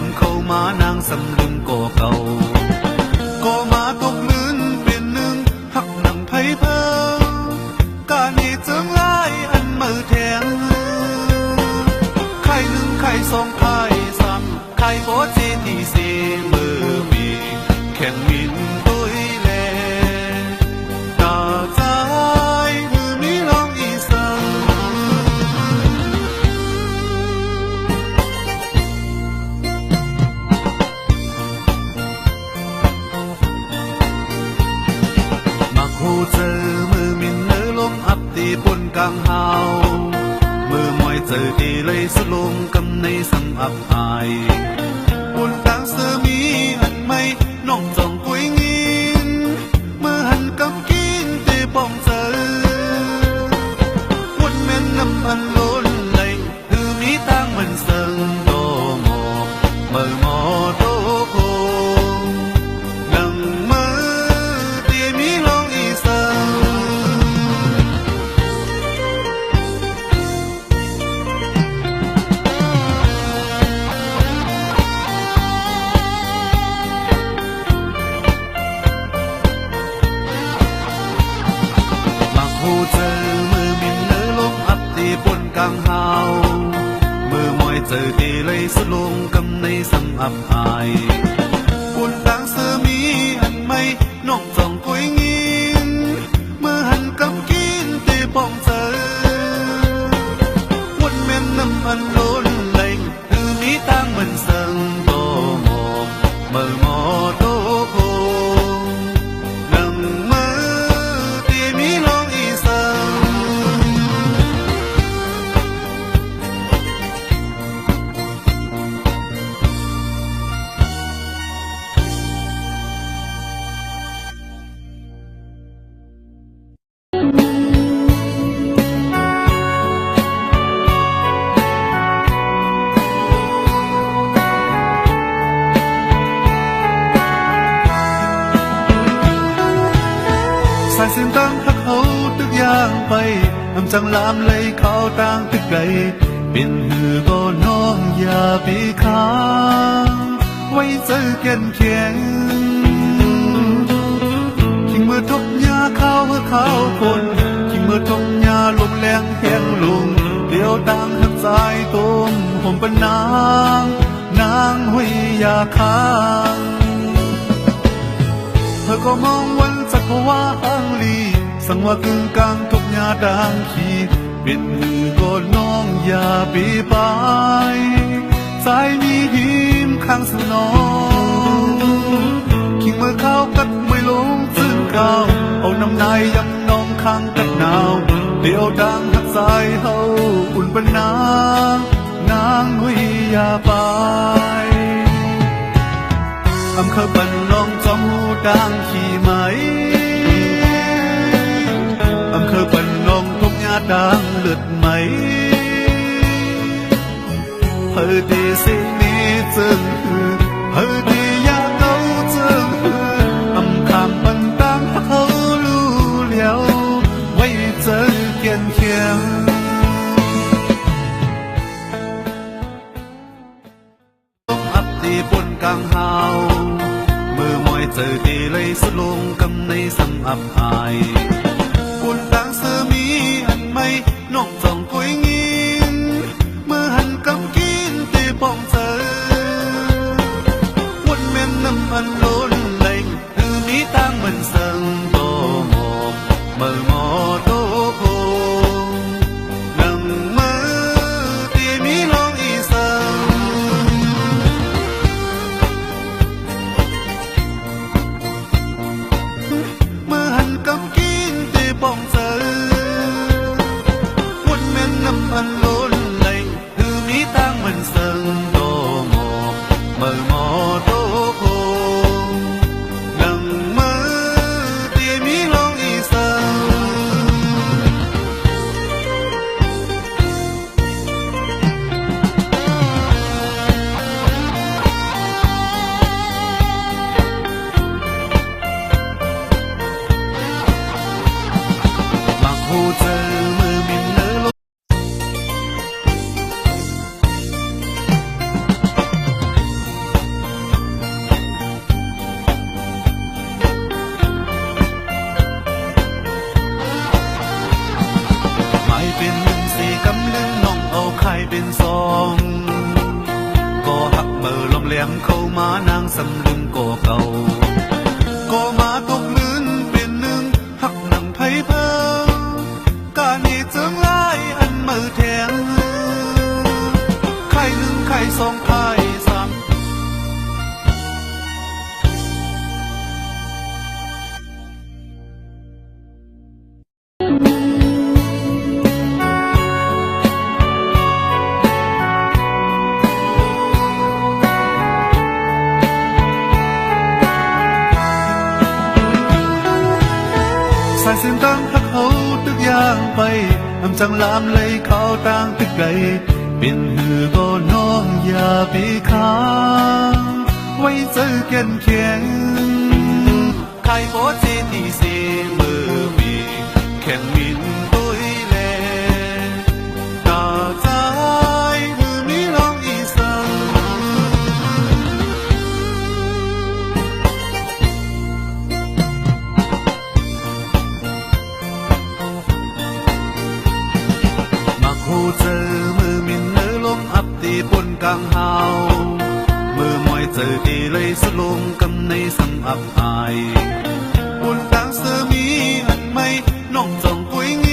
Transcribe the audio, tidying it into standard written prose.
มเข้ามานางสำลึงก่อเก่าก็มาตกลื่นเป็นหนึ่งหักหนังไผ่เพิ่มการเหตุเจิงไล่อันมือแทงไข่หนึ่งไข่สองไข่สามไข่โบเจที่เสมือมีแข่งมินตุยแลตาใจมือมีลองอีสังมาคู่เจอมือมินเนื้อลมอับตีบนกลางหาวมือมวยเจอตีเลยสลงกำในสำอับอายบนกลางเสือมีอันไม่น้องจ้องกุยงินเมื่อหันกำกินตีป้องเจอวนแม่นน้ำอันล้นเลยคือมีตั้งมันเซิงโตหมอกเมื่อหมอโตโคนังมือตีมีลองอีสังผู้เจอมือมินเนื้อลมอับตีบนกลางหาวมือมวยเจอตีเลยสลงกำในสำอับอายบนต่างเสือมีอันไม่นอกจ้องกุยงินเมื่อหันกำกินตีป้องเจอวนแม่นน้ำอันล้นไหลคือมีตั้งมันเซิงโตหมอกเมื่อหมอโตโคนังมือตีมีลองอีสังสายเส้นตั้งหักเขาตึกย่างไปน้ำจังลามเลยเขาต่างตึกไกลเป็นหือก็น้องอย่าไปค้างไว้เจอแก่นแข็งขิงเมื่อทบยาข้าวเมื่อข้าวคนขิงเมื่อทบยาลมแรงแห้งลงเดียวต่างหักสายต้มผมเป็นนางห้วยยาค้างเธอก็มองวันสักว่าอังลีสังว่ากึ่งกลางทุกยาดังขีเป็นมือก็น้องอย่าปีไปสายมีหิมข้างสนองขิงเมื่อเข้ากัดไม่ลงซึ่งเก่าเอาน้ำนายยำน้องข้างกัดหนาวเดียวดังหักสายเฮาอุ่นเป็นนางหุยอย่าไปอำเภอบันลองจอมหูดังขี่ไหมอำเภอบันลองทุกยาดังเลือดไหมเฮอดีสิ่งนี้จึงเฮอดีอยากเอาจึงอำคำบันตั้งเขารู้เลี้ยวไว้เจอเกียนเคียงอับตีบนกลางหาวมือมวยเจอตีเลยสลงกำในสำอับอายบนต่างเสือมีอันไม่นอกจ้องกุยงินเมื่อหันกำกินตีป้องเจอวนแม่นน้ำอันล้นไหลคือมีตั้งมันเซิงโตหมอกเมื่อหมอโตโคนังมือตีมีลองอีสังเมื่อหันกำกินตีป้องเจอวนแม่นน้ำ มเข้ามานางสำลึงก่อเก่าก็มาตกลื่นเป็นหนึ่งหักหนังไทยเพิ่มการนี้จึงไล่อันมือแทงไข่หนึ่งไข่สองไข่สามสายเส้นตั้งพักเขาตึกย่างไปอำจังลามเลยเขาต่างตึกไกลเป็นหือก็น้องอย่าไปค้างไว้เจอแก่นแข็งใครโพสจีตีเสมือมีแข่งมินตุยแลตาใจหือมีร้องอีสังเจอมือมินเนอลมอับตีบนกลางเฮามือมวยเจอดีเลยสลงกำในสำอับอายบนกลางเสือมีอันไม่น้องจองกุยงี